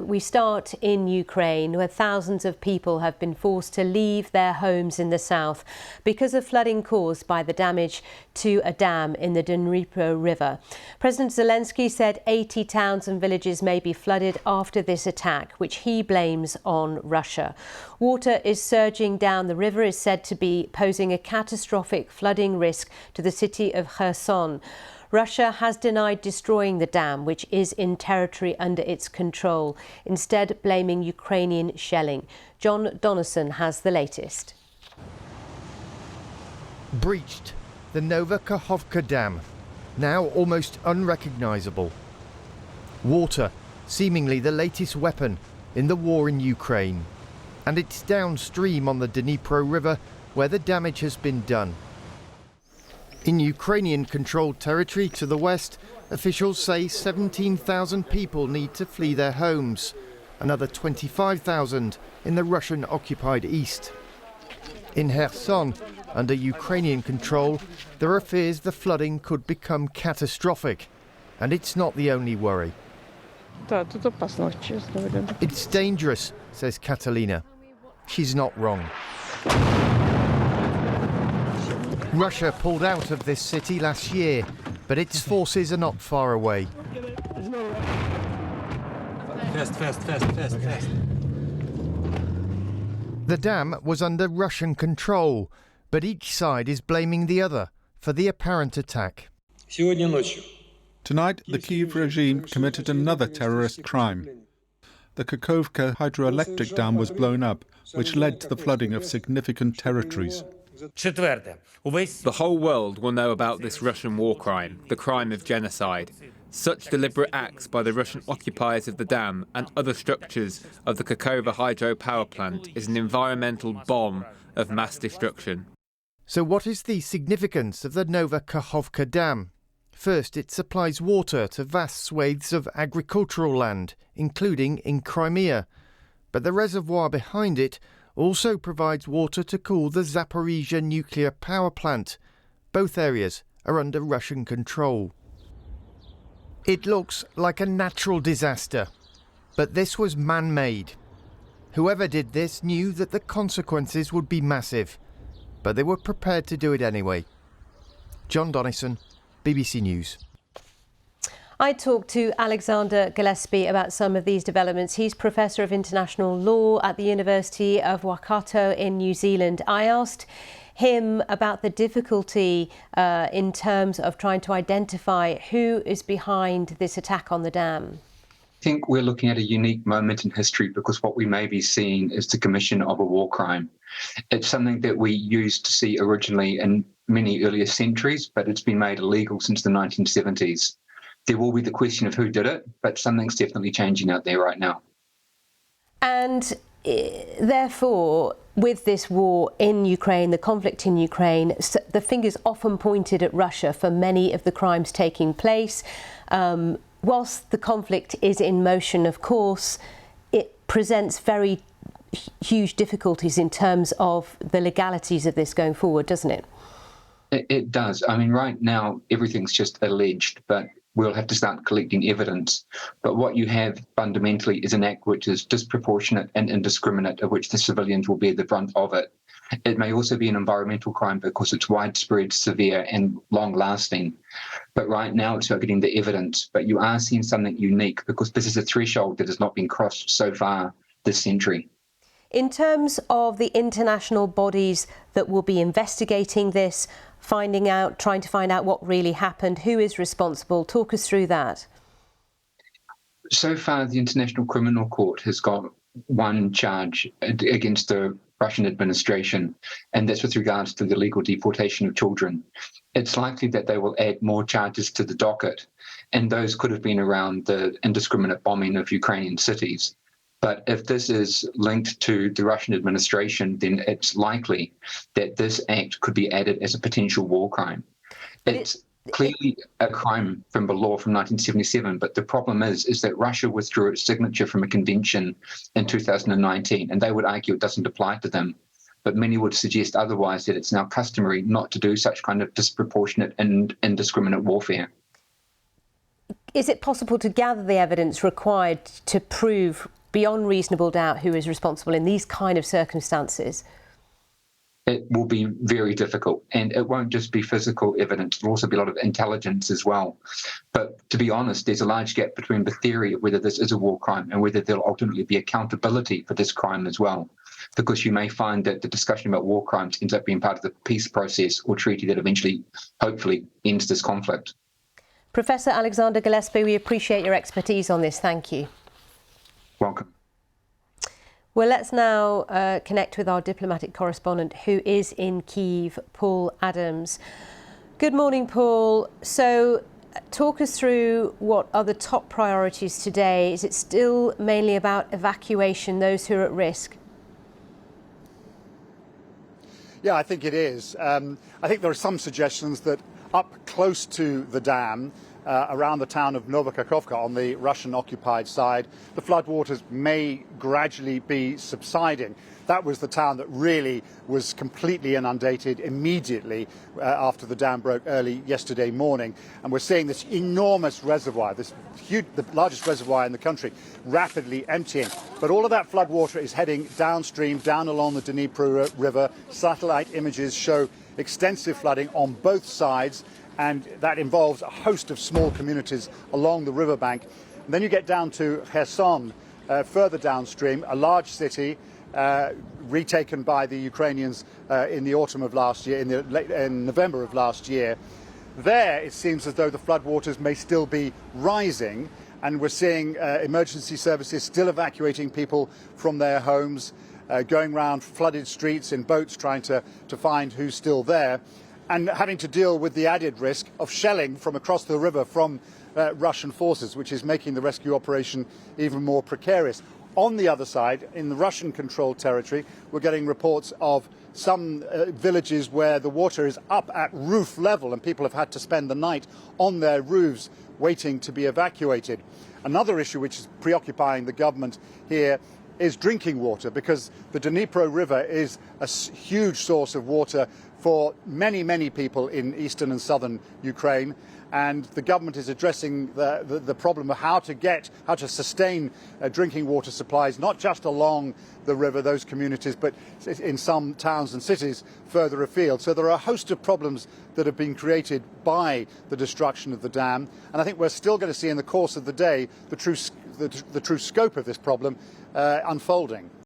we start in Ukraine, where thousands of people have been forced to leave their homes in the south because of flooding caused by the damage to a dam in the Dnipro River. President Zelensky said 80 towns and villages may be flooded after this attack, which he blames on Russia. Water is surging down the river, is said to be posing a catastrophic flooding risk to the city of Kherson. Russia has denied destroying the dam, which is in territory under its control, instead blaming Ukrainian shelling. John Donison has the latest. Breached, the Novakhovka Dam, now almost unrecognisable. Water, seemingly the latest weapon in the war in Ukraine. And it's downstream on the Dnipro River where the damage has been done. In Ukrainian-controlled territory to the west, officials say 17,000 people need to flee their homes, another 25,000 in the Russian-occupied east. In Kherson, under Ukrainian control, there are fears the flooding could become catastrophic, and it's not the only worry. It's dangerous, says Catalina. She's not wrong. Russia pulled out of this city last year, but its forces are not far away. Fast. The dam was under Russian control, but each side is blaming the other for the apparent attack. Tonight, the Kyiv regime committed another terrorist crime. The Kakhovka hydroelectric dam was blown up, which led to the flooding of significant territories. The whole world will know about this Russian war crime, the crime of genocide. Such deliberate acts by the Russian occupiers of the dam and other structures of the Kakhovka hydro power plant is an environmental bomb of mass destruction. So what is the significance of the Novakhovka Dam? First, it supplies water to vast swathes of agricultural land, including in Crimea. But the reservoir behind it also provides water to cool the Zaporizhzhia nuclear power plant. Both areas are under Russian control. It looks like a natural disaster, but this was man-made. Whoever did this knew that the consequences would be massive, but they were prepared to do it anyway. John Donison, BBC News. I talked to Alexander Gillespie about some of these developments. He's Professor of International Law at the University of Waikato in New Zealand. I asked him about the difficulty in terms of trying to identify who is behind this attack on the dam. I think we're looking at a unique moment in history because what we may be seeing is the commission of a war crime. It's something that we used to see originally in many earlier centuries, but it's been made illegal since the 1970s. There will be the question of who did it, but something's definitely changing out there right now. And therefore, with this war in Ukraine, the conflict in Ukraine, the finger's often pointed at Russia for many of the crimes taking place. Whilst the conflict is in motion, of course, it presents very huge difficulties in terms of the legalities of this going forward, doesn't it? It does. I mean, right now, everything's just alleged, but we'll have to start collecting evidence. But what you have fundamentally is an act which is disproportionate and indiscriminate, of which the civilians will bear the brunt of it. It may also be an environmental crime because it's widespread, severe and long-lasting. But right now it's about getting the evidence. But you are seeing something unique because this is a threshold that has not been crossed so far this century. In terms of the international bodies that will be investigating this, trying to find out what really happened, who is responsible, talk us through that. So far, the International Criminal Court has got one charge against the Russian administration, and that's with regards to the illegal deportation of children. It's likely that they will add more charges to the docket, and those could have been around the indiscriminate bombing of Ukrainian cities. But if this is linked to the Russian administration, then it's likely that this act could be added as a potential war crime. It's clearly a crime from the law from 1977, but the problem is that Russia withdrew its signature from a convention in 2019, and they would argue it doesn't apply to them. But many would suggest otherwise, that it's now customary not to do such kind of disproportionate and indiscriminate warfare. Is it possible to gather the evidence required to prove beyond reasonable doubt who is responsible in these kind of circumstances? It will be very difficult, and it won't just be physical evidence. There'll also be a lot of intelligence as well. But to be honest, there's a large gap between the theory of whether this is a war crime and whether there'll ultimately be accountability for this crime as well. Because you may find that the discussion about war crimes ends up being part of the peace process or treaty that eventually, hopefully, ends this conflict. Professor Alexander Gillespie, we appreciate your expertise on this. Thank you. Welcome. Well, let's now connect with our diplomatic correspondent who is in Kyiv, Paul Adams. Good morning, Paul. So talk us through what are the top priorities today. Is it still mainly about evacuation, those who are at risk? Yeah, I think it is. I think there are some suggestions that up close to the dam, around the town of Novokakhovka on the Russian-occupied side, the floodwaters may gradually be subsiding. That was the town that really was completely inundated immediately after the dam broke early yesterday morning. And we're seeing this enormous reservoir, this huge, the largest reservoir in the country, rapidly emptying. But all of that floodwater is heading downstream, down along the Dnipro River. Satellite images show extensive flooding on both sides, and that involves a host of small communities along the riverbank. And then you get down to Kherson, further downstream, a large city retaken by the Ukrainians in the autumn of last year, in November of last year. There, it seems as though the floodwaters may still be rising, and we're seeing emergency services still evacuating people from their homes, going around flooded streets in boats trying to find who's still there, and having to deal with the added risk of shelling from across the river from Russian forces, which is making the rescue operation even more precarious. On the other side, in the Russian-controlled territory, we're getting reports of some villages where the water is up at roof level and people have had to spend the night on their roofs waiting to be evacuated. Another issue which is preoccupying the government here is drinking water, because the Dnipro River is a huge source of water for many, many people in eastern and southern Ukraine, and the government is addressing the problem of how to sustain drinking water supplies, not just along the river, those communities, but in some towns and cities further afield. So there are a host of problems that have been created by the destruction of the dam, and I think we're still going to see in the course of the day the true scope of this problem unfolding.